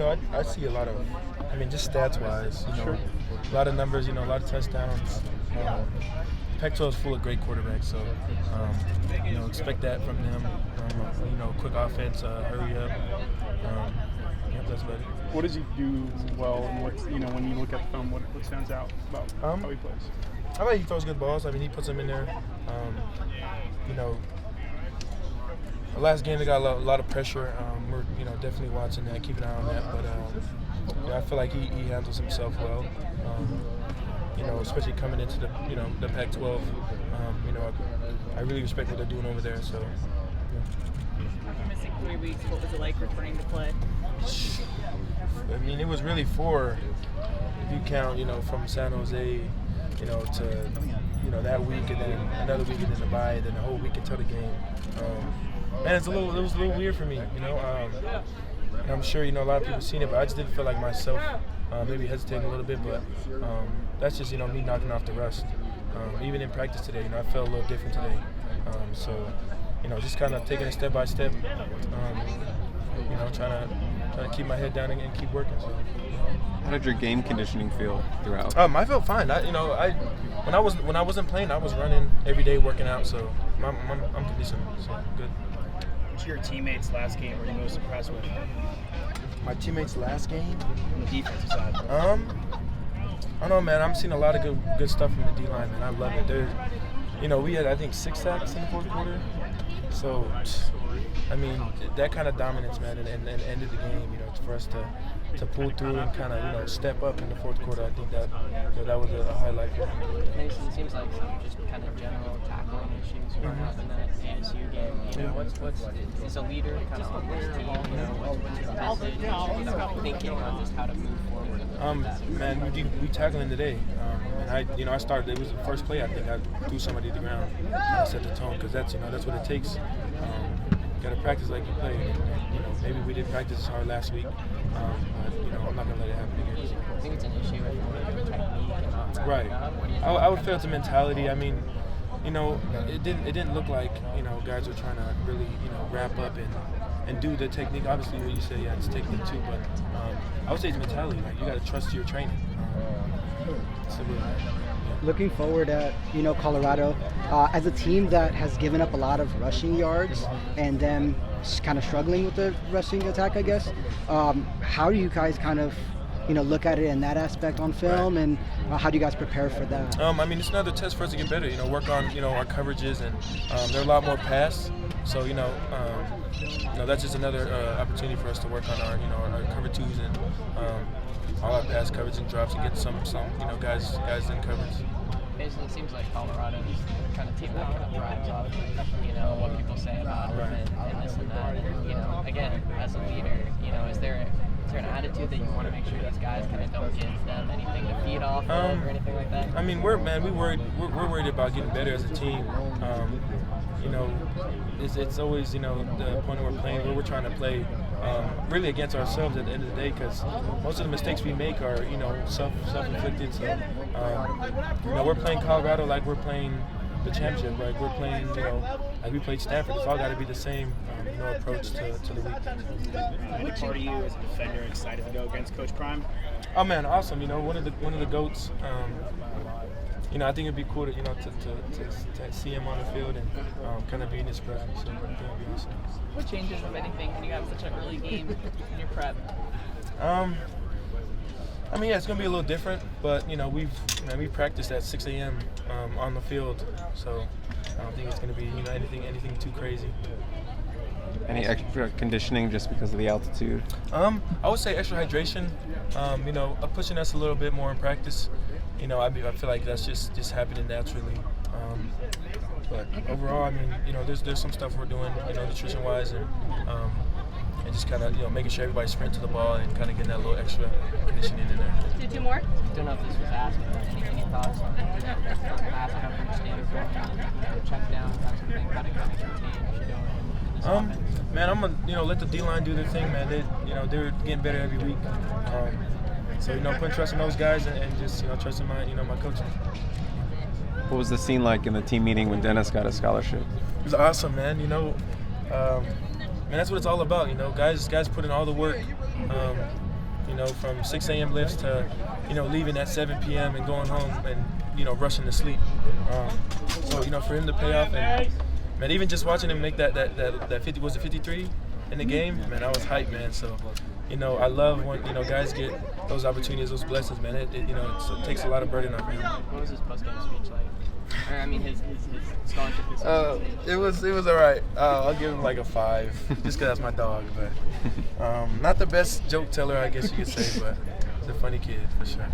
I see a lot of, just stats-wise, Sure. a lot of numbers, a lot of touchdowns. Pac-12 is full of great quarterbacks, so, expect that from them. Quick offense, hurry up. That's about it. What does he do well, and when you look at the film, what stands out about how he plays? I think he throws good balls. He puts them in there. The last game they got a lot of pressure. We're definitely watching that, keeping an eye on that. But I feel like he handles himself well. Especially coming into the Pac-12. I really respect what they're doing over there. So. After missing 3 weeks, what was it like returning to play? It was really 4, if you count, from San Jose, to, that week, and then another week, and then the bye, and then the whole week until the game. Man, it was a little weird for me, and I'm sure, a lot of people seen it, but I just didn't feel like myself, maybe hesitating a little bit, but that's just, me knocking off the rust. Even in practice today, I felt a little different today. So, just kind of taking it step by step, trying to keep my head down and keep working. So. How did your game conditioning feel throughout? I felt fine. When I wasn't playing, I was running every day, working out. So I'm conditioned. So good. What's your teammates' last game were you most impressed with? My teammates' last game? On the defensive side. I don't know, man. I'm seeing a lot of good stuff from the D-line, man. I love it. We had, I think, 6 sacks in the fourth quarter. So, that kind of dominance, man, and ended the game, for us to pull through and kind of, step up in the fourth quarter. I think that was a highlight for me. Mason, it seems like some just kind of general tackling issues growing up in that ASU game. What's is a leader kind of on this team? What's his message? Thinking on just how to move forward. Man, we tackling today, and I started. It was the first play. I think I threw somebody to the ground, and set the tone, because that's what it takes. Got to practice like you play. Maybe we didn't practice as hard last week, but I'm not gonna let it happen again. I think it's an issue with technique. Right. I would feel it's a mentality. It didn't look like guys were trying to really wrap up and do the technique. Obviously, what you say, yeah, it's technique too, but I would say it's mentality. Like, you got to trust your training. Looking forward at Colorado, as a team that has given up a lot of rushing yards and then kind of struggling with the rushing attack, I guess. How do you guys kind of look at it in that aspect on film, and how do you guys prepare for that? It's another test for us to get better. Work on our coverages, and there are a lot more pass. So that's just another opportunity for us to work on our cover twos and all our pass coverage and drops, and get some guys in coverage. Basically, it seems like Colorado is the kind of team that kind of thrives off, what people say about them and this and that. And, again, as a leader, is there an attitude that you want to make sure these guys kind of don't give them anything to feed off of or anything like that? We're worried about getting better as a team. It's always the point we're playing where we're trying to play really against ourselves at the end of the day, because most of the mistakes we make are self-inflicted. So we're playing Colorado like we're playing the championship, right? We're playing like we played Stanford. It's all got to be the same approach to the week. Any part of you as a defender excited to go against Coach Prime? Oh man, awesome! One of the goats. I think it'd be cool to see him on the field and kind of be in his presence. So it'd be awesome. What changes, if anything, when you have such an early game in your prep? It's gonna be a little different, but we've practiced at 6 a.m. On the field, so I don't think it's gonna be anything too crazy. Any extra conditioning just because of the altitude? I would say extra hydration. Pushing us a little bit more in practice. I feel like that's just happening naturally. But overall, there's some stuff we're doing, nutrition-wise, and just kind of, making sure everybody sprint to the ball and kind of getting that little extra conditioning in there. Two more? I don't know if this was asked, but any thoughts on pass coverage standpoint, check down, that sort of thing, how to kind of contain Shedeur in this offense? Man, I'm gonna let the D-line do their thing, man. They're getting better every week. So putting trust in those guys and just trusting my my coaching. What was the scene like in the team meeting when Dennis got a scholarship? It was awesome, man. That's what it's all about. Guys put in all the work. you know, from 6 a.m. lifts to, you know, leaving at 7 p.m. and going home and, you know, rushing to sleep. So, you know, for him to pay off, and, man, even just watching him make that 50, was it 53 in the game, man, I was hyped, man. So, you know, I love when, you know, guys get those opportunities, those blessings, man. It you know, it takes a lot of burden off him. What was his post-game speech like? Or, I mean, his scholarship speech. It was all right. I'll give him like a 5, just 'cause that's my dog. But not the best joke teller, I guess you could say, but he's a funny kid for sure.